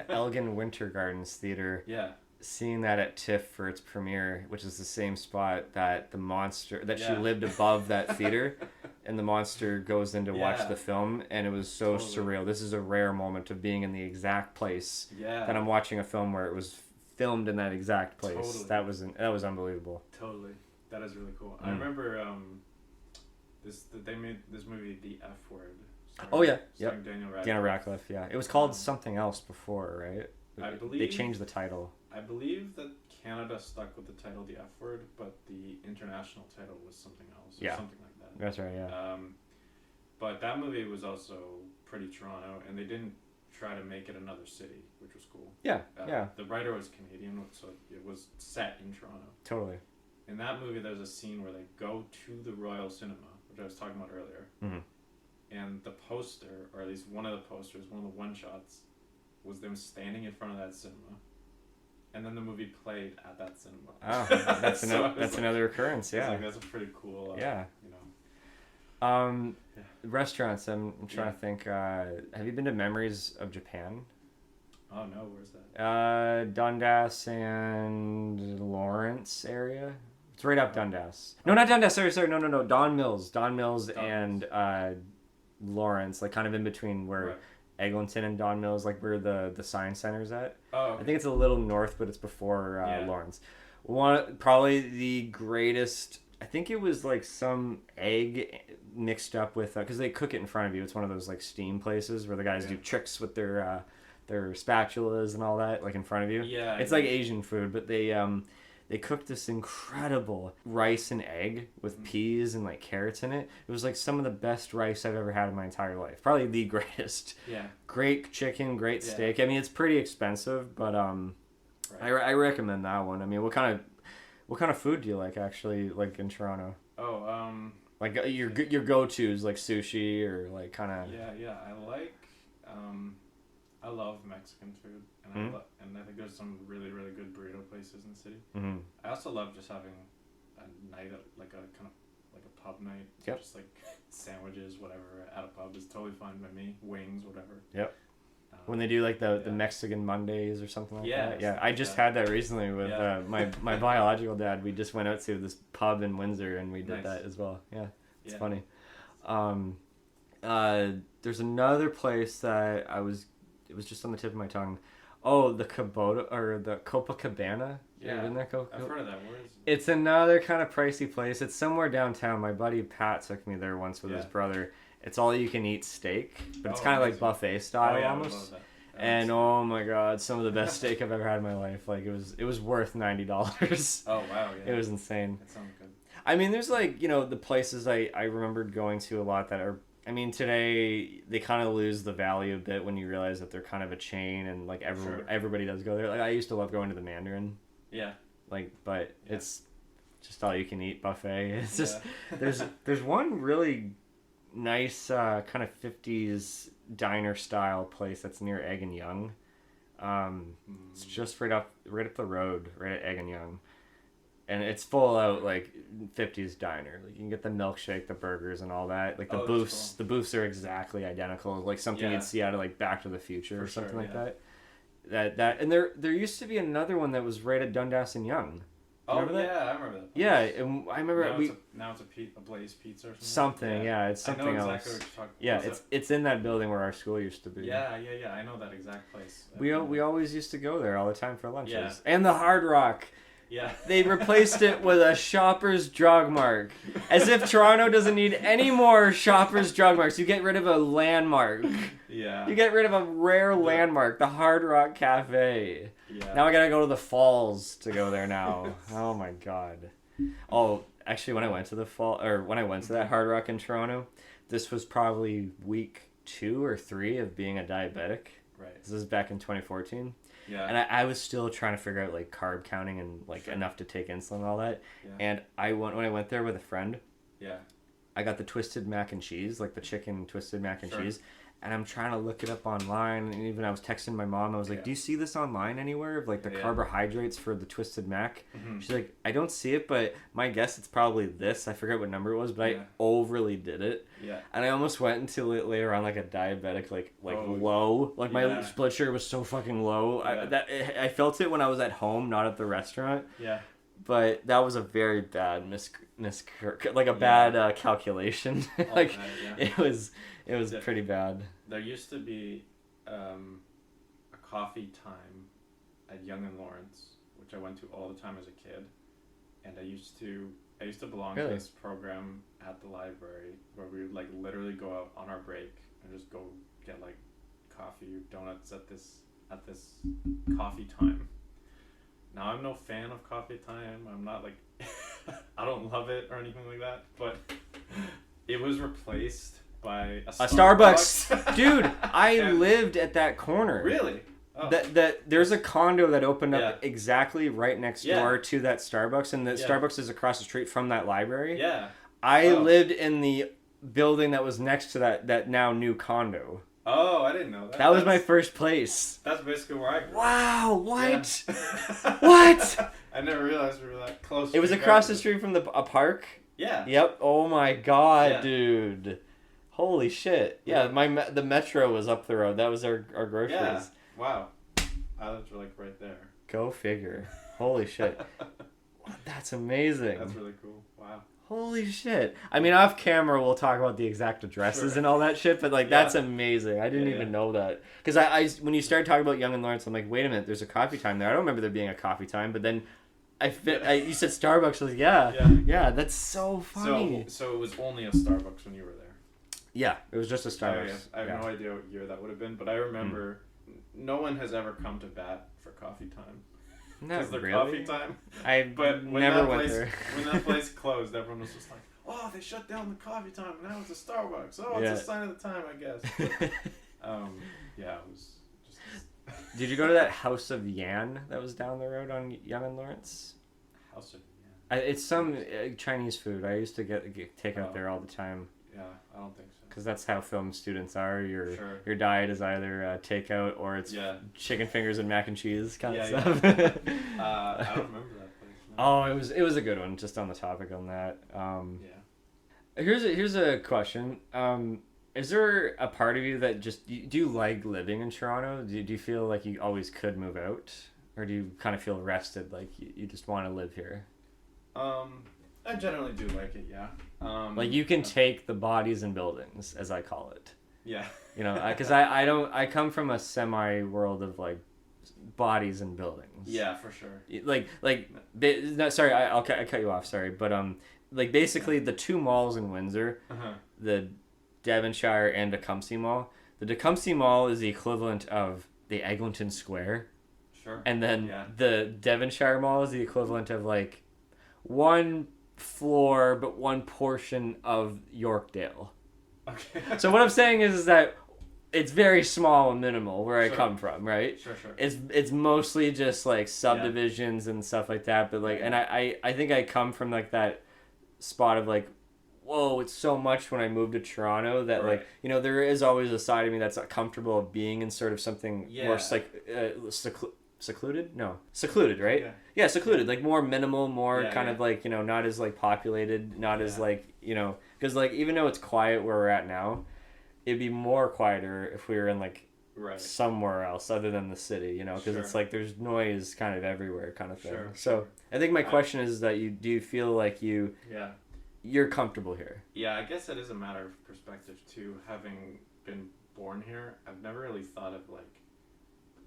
Elgin Winter Gardens Theater. Yeah. Seeing that at TIFF for its premiere, which is the same spot that the monster she lived above that theater, and the monster goes in to watch the film, and it was so surreal. This is a rare moment of being in the exact place that I'm watching a film where it was filmed in that exact place. That was unbelievable. Totally, that is really cool. I remember they made this movie, The F Word. Starring Daniel Radcliffe. Yeah, it was called something else before, right? I believe they changed the title. I believe that Canada stuck with the title The F Word, but the international title was something else. Or something like that. That's right. Yeah. But that movie was also pretty Toronto, and they didn't try to make it another city, which was cool. Yeah. The writer was Canadian, so it was set in Toronto. Totally. In that movie, there's a scene where they go to the Royal Cinema, which I was talking about earlier. Mm-hmm. And the poster, or at least one of the posters, one of the one-shots, was them standing in front of that cinema, and then the movie played at that cinema. Oh, that's another occurrence. Yeah, that's a pretty cool. Yeah. Restaurants. I'm trying to think. Have you been to Memories of Japan? Oh no, where's that? Dundas and Lawrence area. It's right up Dundas. No, not Dundas. Sorry. No. Don Mills and Lawrence, like kind of in between where Eglinton and Don Mills, like where the Science Center's at. Oh, okay. I think it's a little north, but it's before Lawrence. Probably the greatest. I think it was like some egg mixed up with because they cook it in front of you. It's one of those like steam places where the guys do tricks with their spatulas and all that, like in front of you. Yeah, it's like Asian food, but they cooked this incredible rice and egg with peas and like carrots in it. It was like some of the best rice I've ever had in my entire life. Probably the greatest. Yeah. Great chicken, great steak. I mean, it's pretty expensive, but I recommend that one. I mean, what kind of food do you like actually, like in Toronto? Oh, like your go-tos, like sushi or like kind of. Yeah. I love Mexican food, and I think there's some really, really good burrito places in the city. Mm-hmm. I also love just having a night at like a kind of like a pub night. Yep. Just like sandwiches, whatever at a pub is totally fine by me. Wings, whatever. Yep. When they do like the Mexican Mondays or something like that. Yeah, I just had that recently with my biological dad. We just went out to this pub in Windsor and we did that as well. Yeah, it's funny. There's another place that it was just on the tip of my tongue. Oh, the Copa Cabana. Yeah, you ever been there? I've heard of that. Where is it? It's another kind of pricey place. It's somewhere downtown. My buddy Pat took me there once with his brother. It's all you can eat steak, but it's kind of like buffet style almost. And oh my god, some of the best steak I've ever had in my life. Like it was worth $90. Oh wow, yeah. It was insane. That sounds good. I mean, there's like, the places I remembered going to a lot that are, I mean, today they kind of lose the value a bit when you realize that they're kind of a chain and like everybody does go there. Like I used to love going to the Mandarin. Yeah. Like, but it's just all you can eat buffet. It's just there's one really nice kind of 50s diner style place that's near Egg and Young. It's just right up the road, right at Egg and Young. And it's full out like 50s diner. Like you can get the milkshake, the burgers, and all that. Like the booths, cool. The booths are exactly identical, like something you'd see out of like Back to the Future or something like that. That and there used to be another one that was right at Dundas and Young. Remember that? Yeah, I remember that. Yeah, and I remember now it's a Blaze Pizza or something. Something, yeah, it's something else. I know exactly what you're talking about. Yeah, it's in that building where our school used to be. Yeah, I know that exact place. We always used to go there all the time for lunches. Yeah. And the Hard Rock. Yeah. They replaced it with a Shoppers Drug Mart. As if Toronto doesn't need any more Shoppers Drug Marts. You get rid of a landmark. Yeah. You get rid of a rare landmark, the Hard Rock Cafe. Yeah. Now I gotta go to the Falls to go there now. Oh my god. Oh, actually when I went to that Hard Rock in Toronto, this was probably week 2 or 3 of being a diabetic. Right. This is back in 2014. Yeah. And I was still trying to figure out like carb counting and like enough to take insulin and all that. Yeah. And when I went there with a friend, I got the twisted mac and cheese, like the chicken twisted mac and cheese. And I'm trying to look it up online, and even I was texting my mom. I was like, "Do you see this online anywhere of like the carbohydrates for the twisted mac?" Mm-hmm. She's like, "I don't see it, but my guess it's probably this. I forget what number it was, but I overly did it. Yeah. And I almost went until it later on like a diabetic, like low. Like my blood sugar was so fucking low. Yeah. I felt it when I was at home, not at the restaurant. Yeah. But that was a very bad like a bad calculation. Like it was pretty bad. There used to be a coffee time at Yonge and Lawrence, which I went to all the time as a kid, and I used to belong to this program at the library where we would like literally go out on our break and just go get like coffee or donuts at this coffee time. Now, I'm no fan of coffee time. I'm not like, I don't love it or anything like that, but it was replaced by a Starbucks. Dude, I lived at that corner. Really? Oh. There's a condo that opened up exactly right next door to that Starbucks, and the Starbucks is across the street from that library. Yeah. I lived in the building that was next to that now new condo. Oh, I didn't know that. That was my first place. That's basically where I grew up. Wow, what? Yeah. What? I never realized we were that close. It was across the street from a park? Yeah. Yep. Oh my god, Yeah. dude. Holy shit. Yeah, the metro was up the road. That was our groceries. Yeah. Wow. I lived like right there. Go figure. Holy shit. That's amazing. That's really cool. Wow. Holy shit. I mean, off camera, we'll talk about the exact addresses and all that shit, but, like, that's amazing. I didn't even know that. Because I when you started talking about Yonge and Lawrence, I'm like, wait a minute, there's a coffee time there. I don't remember there being a coffee time, but then you said Starbucks. I was like, yeah, that's so funny. So it was only a Starbucks when you were there? Yeah, it was just a Starbucks. I have no idea what year that would have been, but I remember no one has ever come to bat for coffee time. Not really. Coffee time. But never went there. When that place closed, everyone was just like, "Oh, they shut down the coffee time, and now it's a Starbucks. Oh, it's a sign of the time, I guess." Yeah, it was just. Did you go to that House of Yan that was down the road on Yonge and Lawrence? House of Yan. It's some Chinese food. I used to take it up there all the time. Yeah, I don't think so. Because that's how film students are. Your diet is either takeout or it's chicken fingers and mac and cheese kind of stuff. I don't remember that place. No. Oh, it was a good one. Just on the topic on that. Here's a question. Is there a part of you that just do you like living in Toronto? Do you feel like you always could move out, or do you kind of feel rested, like you just want to live here? I generally do like it, yeah. Like you can take the bodies and buildings, as I call it. Yeah. You know, because I come from a semi world of like bodies and buildings. Yeah, for sure. Sorry, I'll cut you off. Sorry, but like basically the two malls in Windsor, the Devonshire and Tecumseh Mall. The Tecumseh Mall is the equivalent of the Eglinton Square. Sure. And then the Devonshire Mall is the equivalent of like one floor but one portion of Yorkdale. Okay. So what I'm saying is that it's very small and minimal where I come from, right? Sure. It's mostly just like subdivisions and stuff like that, but like, and I think I come from like that spot of like, whoa, it's so much when I moved to Toronto that like, you know, there is always a side of me that's not comfortable of being in sort of something more secluded, right? Yeah, secluded, like more minimal, more kind of like, you know, not as like populated, not as like, you know, because like even though it's quiet where we're at now, it'd be more quieter if we were in like somewhere else other than the city, you know, because it's like there's noise kind of everywhere kind of thing. So I think my question is that do you feel like you're comfortable here? Yeah, I guess it is a matter of perspective too. Having been born here, I've never really thought of like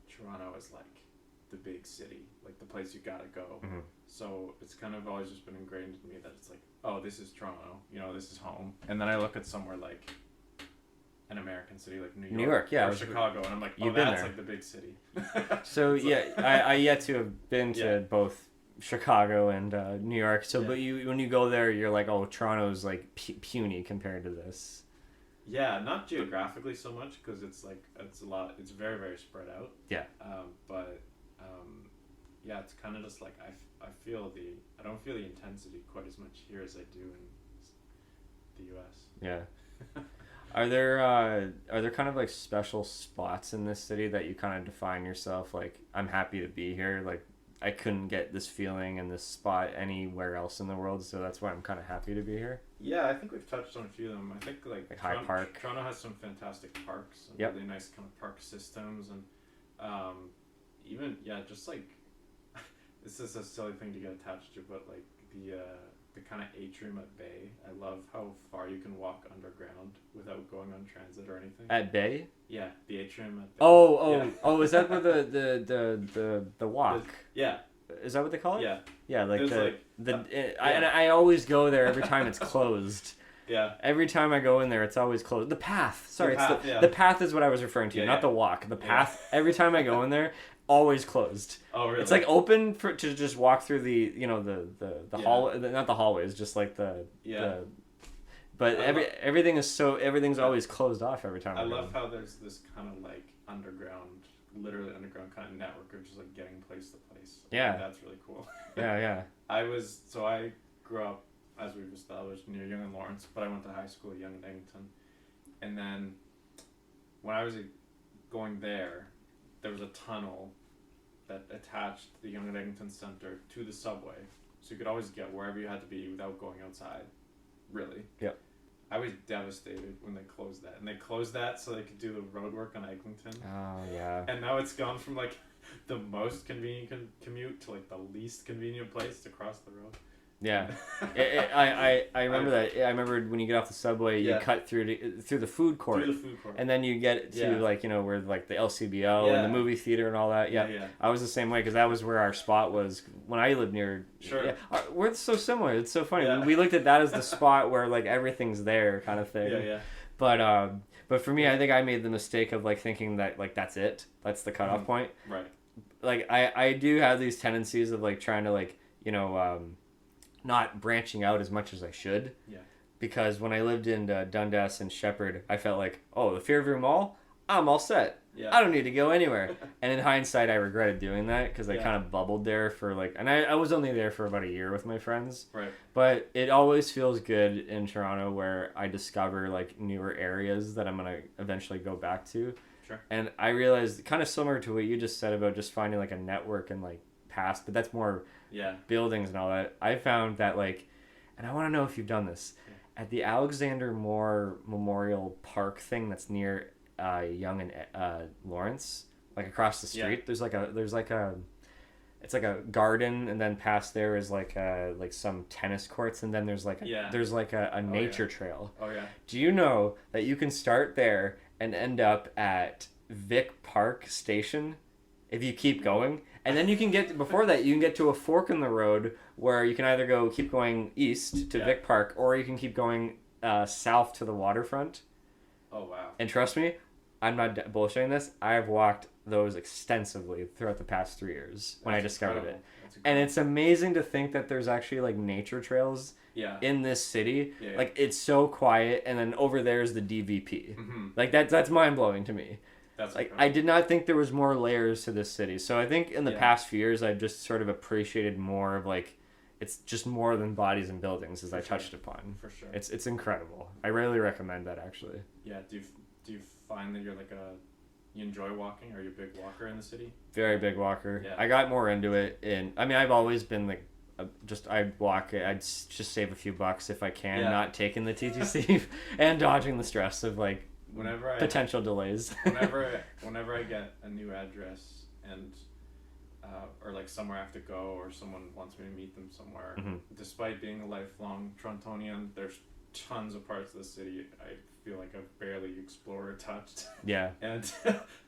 Toronto as like the big city, like the place you gotta go. Mm-hmm. So it's kind of always just been ingrained in me that it's like, oh, this is Toronto, you know, this is home. And then I look at somewhere like an American city like New York, or Chicago, and I'm like, oh, that's like the big city. So I yet to have been to both Chicago and New York. So, but when you go there, you're like, oh, Toronto's like puny compared to this. Yeah, not geographically so much because it's like it's very very spread out. Yeah. It's kind of just like I don't feel the intensity quite as much here as I do in the U.S. Yeah. Are there kind of like special spots in this city that you kind of define yourself like, I'm happy to be here, like I couldn't get this feeling in this spot anywhere else in the world, so that's why I'm kind of happy to be here? Yeah, I think we've touched on a few of them. I think like Hyde Park. Toronto has some fantastic parks and really nice kind of park systems, and even just like this is a silly thing to get attached to, but like the kind of atrium at Bay. I love how far you can walk underground without going on transit or anything. At Bay? Yeah, the atrium at Bay. Oh, is that where the walk? Yeah. Is that what they call it? Yeah. Yeah, like and I always go there every time it's closed. Yeah. Every time I go in there, it's always closed. The path. Sorry, the path is what I was referring to, not the walk. The path. Every time I go in there, always closed. Oh, really? It's like open to just walk through the hall, not the hallways, just like but everything's always closed off every time. I love how there's this kind of like literally underground kind of network of just like getting place to place. Yeah. That's really cool. Yeah. I grew up, as we've established, near Yonge and Lawrence, but I went to high school at Yonge and Eglinton. And then when I was going there was a tunnel that attached the Yonge and Eglinton Center to the subway, so you could always get wherever you had to be without going outside. Really. Yep. I was devastated when they closed that, and they closed that so they could do the road work on Eglinton. Oh yeah. And now it's gone from like the most convenient commute to like the least convenient place to cross the road. Yeah, I remember that. I remember when you get off the subway, you cut through the food court. Through the food court. And then you get to like, you know, where like the LCBO and the movie theater and all that. Yeah. I was the same way because that was where our spot was when I lived near. Sure. Yeah. We're so similar. It's so funny. Yeah. We looked at that as the spot where like everything's there kind of thing. Yeah. But for me, I think I made the mistake of like thinking that like that's it. That's the cutoff point. Right. Like I do have these tendencies of like trying to like, you know, not branching out as much as I should. Yeah. Because when I lived in Dundas and Shepherd, I felt like, oh, the Fairview Mall, I'm all set. Yeah. I don't need to go anywhere. And in hindsight, I regretted doing that because I kind of bubbled there for like, and I was only there for about a year with my friends. Right. But it always feels good in Toronto where I discover like newer areas that I'm going to eventually go back to. Sure. And I realized, kind of similar to what you just said about just finding like a network and like past, but that's more buildings and all that. I found that like, and I want to know if you've done this, at the Alexander Moore Memorial Park thing that's near Yonge and Lawrence, like across the street, there's like a it's like a garden, and then past there is like some tennis courts, and then there's like a nature trail. Oh yeah. Do you know that you can start there and end up at Vic Park Station if you keep going? And then you can get, before that, you can get to a fork in the road where you can either keep going east to Vic Park, or you can keep going south to the waterfront. Oh, wow. And trust me, I'm not bullshitting this. I've walked those extensively throughout the past 3 years when I discovered it. And it's amazing to think that there's actually like nature trails in this city. Yeah. Like it's so quiet, and then over there is the DVP. Mm-hmm. Like that's mind-blowing to me. That's like incredible. I did not think there was more layers to this city. So I think in the past few years I've just sort of appreciated more of like it's just more than bodies and buildings, as I touched upon. For sure. It's incredible. I really recommend that actually. Yeah. Do you find that you're you enjoy walking? Are you a big walker in the city? Very big walker. Yeah. I got more into it I've always been like I'd walk. I'd just save a few bucks if I can, not taking the TTC and dodging the stress of like potential delays. whenever I get a new address and or like somewhere I have to go, or someone wants me to meet them somewhere, despite being a lifelong Torontonian, there's tons of parts of the city I feel like I've barely explored or touched. Yeah. And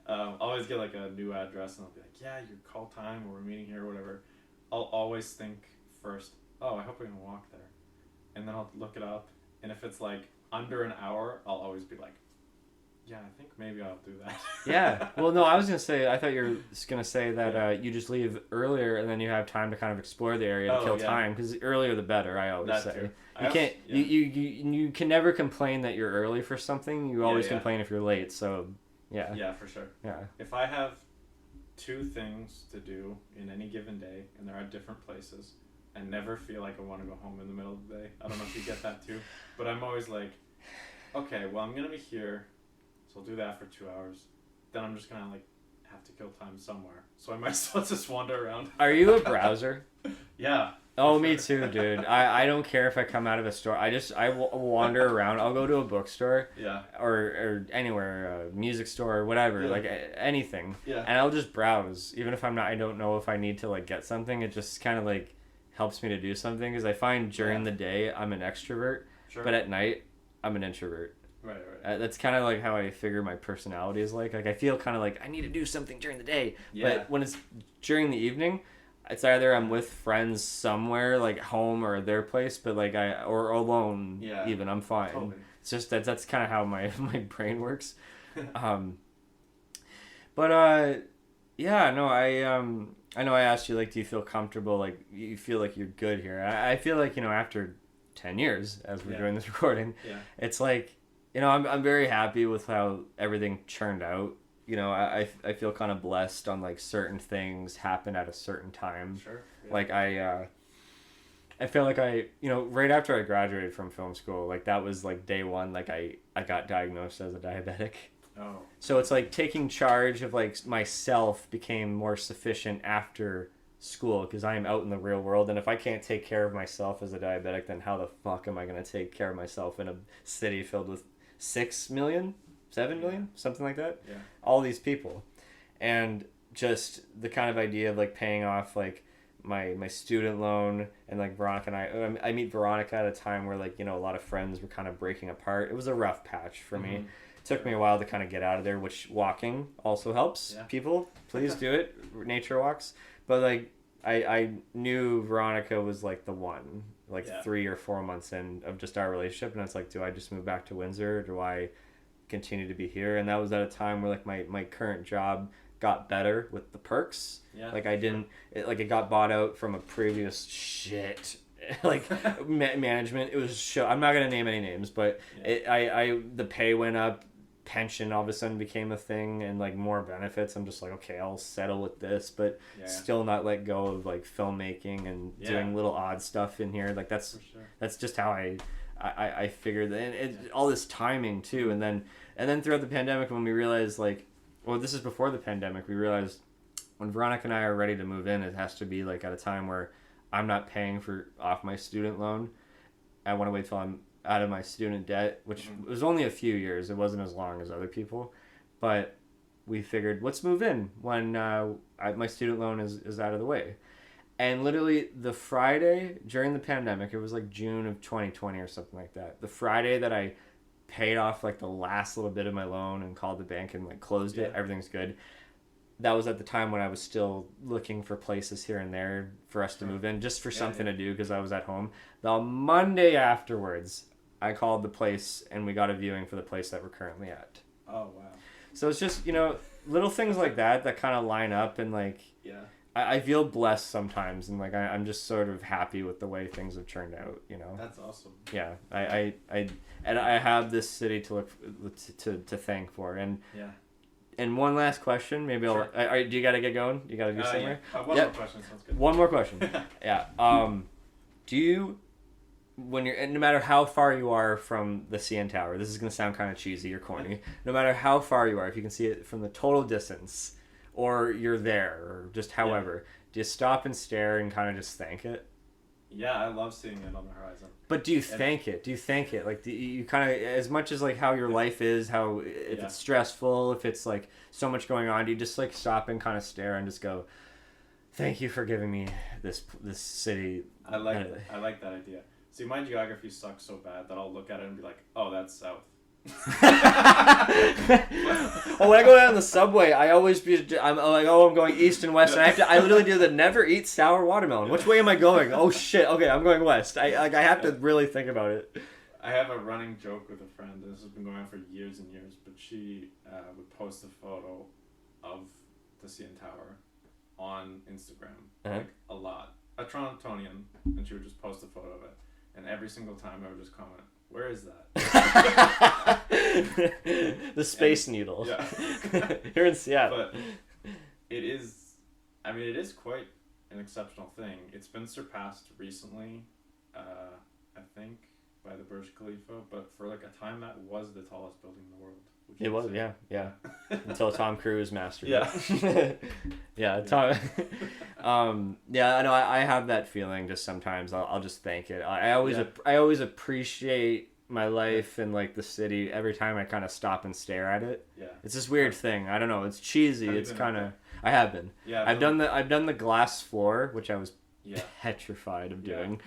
I'll always get like a new address, and I'll be like, yeah, your call time, or we're meeting here, or whatever. I'll always think first, oh, I hope I can walk there. And then I'll look it up, and if it's like under an hour, I'll always be like, yeah, I think maybe I'll do that. Yeah. Well, no, I was going to say, I thought you were just going to say that you just leave earlier and then you have time to kind of explore the area to kill time, because the earlier the better, I always say. You can never complain that you're early for something. You always complain if you're late. So, yeah. Yeah, for sure. Yeah. If I have 2 things to do in any given day, and they're at different places, I never feel like I want to go home in the middle of the day. I don't know if you get that too, but I'm always like, okay, well, I'm going to be here, so I'll do that for 2 hours. Then I'm just going to like have to kill time somewhere. So I might as well just wander around. Are you a browser? Yeah. Oh, me too, dude. I don't care if I come out of a store. I wander around. I'll go to a bookstore. Yeah. Or anywhere, a music store or whatever, like anything. Yeah. And I'll just browse, even if I don't know if I need to like get something. It just kind of like helps me to do something, because I find during the day I'm an extrovert, but at night I'm an introvert. Right. That's kind of like how I figure my personality is like. Like I feel kind of like I need to do something during the day, but when it's during the evening, it's either I'm with friends somewhere, like home or their place, but like or alone. Yeah. Even I'm fine. Totally. It's just that's kind of how my brain works. I know I asked you, like, do you feel comfortable, like, you feel like you're good here? I feel like, after 10 years, as we're doing this recording, it's like, I'm very happy with how everything churned out. I feel kind of blessed on, like, certain things happen at a certain time. Sure. Yeah. Like, I feel like right after I graduated from film school, like, that was, like, day one, like, I got diagnosed as a diabetic. Oh. So it's like taking charge of like myself became more sufficient after school because I am out in the real world, and if I can't take care of myself as a diabetic, then how the fuck am I going to take care of myself in a city filled with 6 million, 7 million, something like that? Yeah. All these people. And just the kind of idea of like paying off like my student loan, and like Veronica and I meet Veronica at a time where like, you know, a lot of friends were kind of breaking apart. It was a rough patch for me. It took me a while to kind of get out of there, which walking also helps. Yeah. People, please do it. Nature walks. But like I knew Veronica was like the one, like 3 or 4 months in of just our relationship, and it's like, do I just move back to Windsor, or do I continue to be here? And that was at a time where like my current job got better with the perks. Yeah. Like I didn't it got bought out from a previous shit like management. It was I'm not gonna name any names, but the pay went up, pension all of a sudden became a thing, and like more benefits. I'm just like, okay, I'll settle with this, but still not let go of like filmmaking and doing little odd stuff in here. Like that's just how I figured, and all this timing too, and then throughout the pandemic when we realized like, well, this is before the pandemic, we realized when Veronica and I are ready to move in, it has to be like at a time where I'm not paying off my student loan. I want to wait till I'm out of my student debt, which was only a few years. It wasn't as long as other people, but we figured, let's move in when my student loan is out of the way. And literally the Friday during the pandemic, it was like June of 2020 or something like that. The Friday that I paid off like the last little bit of my loan and called the bank and like closed it, everything's good. That was at the time when I was still looking for places here and there for us to move in, just for something to do because I was at home. The Monday afterwards, I called the place and we got a viewing for the place that we're currently at. Oh, wow. So it's just, you know, little things like that kind of line up, and like, I feel blessed sometimes, and like I'm just sort of happy with the way things have turned out, you know. That's awesome. Yeah, I have this city to look to thank for, and And one last question, maybe I'll. Do you got to get going? You got to do somewhere. One more question sounds good. One more question. Yeah. Do you, when you're, no matter how far you are from the CN Tower, this is gonna sound kind of cheesy or corny. No matter how far you are, if you can see it from the total distance, or you're there, or just however, do you stop and stare and kind of just thank it? Yeah, I love seeing it on the horizon. But do you thank it? Do you thank it? Like, do you kind of, as much as like how your life is, how if it's stressful, if it's like so much going on, do you just like stop and kind of stare and just go, "Thank you for giving me this city." I like that idea. See, my geography sucks so bad that I'll look at it and be like, "Oh, that's south." Oh, when I go down the subway, I'm like, oh, I'm going east and west, and I literally do the never eat sour watermelon. Which way am I going? Oh shit, okay, I'm going west. I have to really think about it. I have a running joke with a friend. This has been going on for years and years, but she would post a photo of the CN Tower on Instagram, like a lot. A Torontonian, and she would just post a photo of it, and every single time I would just comment, "Where is that?" The Space Needle. Yeah. Here in Seattle. But it is quite an exceptional thing. It's been surpassed recently, I think, by the Burj Khalifa, but for like a time that was the tallest building in the world. It was, yeah. Until Tom Cruise mastered it. Tom. I know. I have that feeling. Just sometimes I'll just thank it. I always appreciate my life and like the city every time I kind of stop and stare at it. Yeah. It's this weird thing. I don't know. It's cheesy. It's kind of. I have been. Yeah. I've done the glass floor, which I was petrified of doing.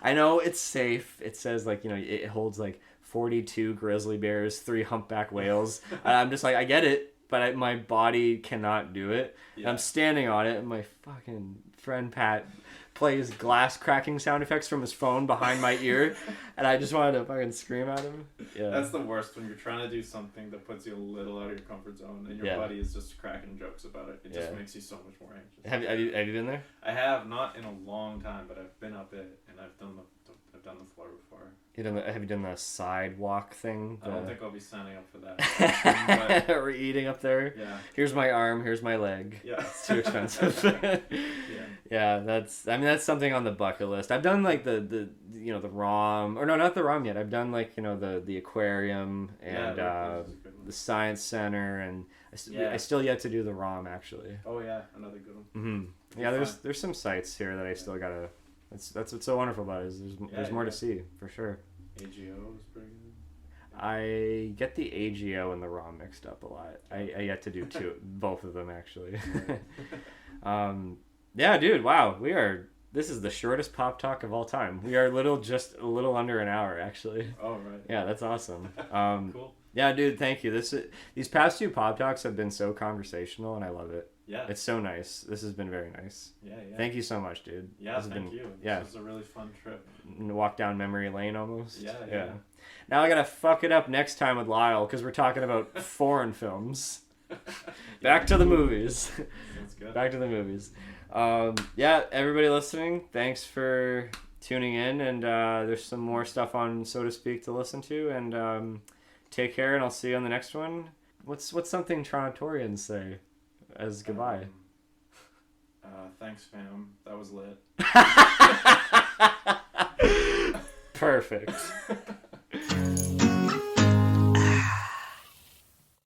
I know it's safe. It says like, you know, it holds like 42 grizzly bears, 3 humpback whales. I'm just like, I get it, but my body cannot do it. Yeah. I'm standing on it, and my fucking friend Pat plays glass cracking sound effects from his phone behind my ear, and I just wanted to fucking scream at him. Yeah. That's the worst, when you're trying to do something that puts you a little out of your comfort zone, and your buddy is just cracking jokes about it. It just makes you so much more anxious. Have you been there? I have, not in a long time, but I've been up it, and I've done the floor before. Have you done the sidewalk thing? I don't think I'll be signing up for that. Or eating up there? Yeah. Here's my arm, here's my leg. Yeah. It's too expensive. Yeah, that's something on the bucket list. I've done like the ROM, or no, not the ROM yet. I've done like, you know, the aquarium and the Science Center, and I Yeah. still yet to do the ROM actually. Oh yeah, another good one. Mm-hmm. Yeah, Fun. there's some sites here that I still gotta. That's what's so wonderful about it is there's more to see for sure. AGO is pretty good. I get the AGO and the ROM mixed up a lot. I yet to do both of them actually. Yeah, dude. Wow, this is the shortest pop talk of all time. We are just a little under an hour actually. Oh right. Yeah, that's awesome. Cool. Yeah, dude. Thank you. These past 2 pop talks have been so conversational, and I love it. Yeah. It's so nice. This has been very nice. Yeah. Thank you so much, dude. Yeah, this has thank been, you. Yeah. This was a really fun trip. Walk down memory lane almost. Yeah. Now I gotta fuck it up next time with Lyle because we're talking about foreign films. Back to the movies. That's good. Back to the movies. Yeah, everybody listening, thanks for tuning in, and there's some more stuff on So to Speak to listen to, and take care, and I'll see you on the next one. What's something Torontorians say as goodbye? Thanks, fam. That was lit. Perfect.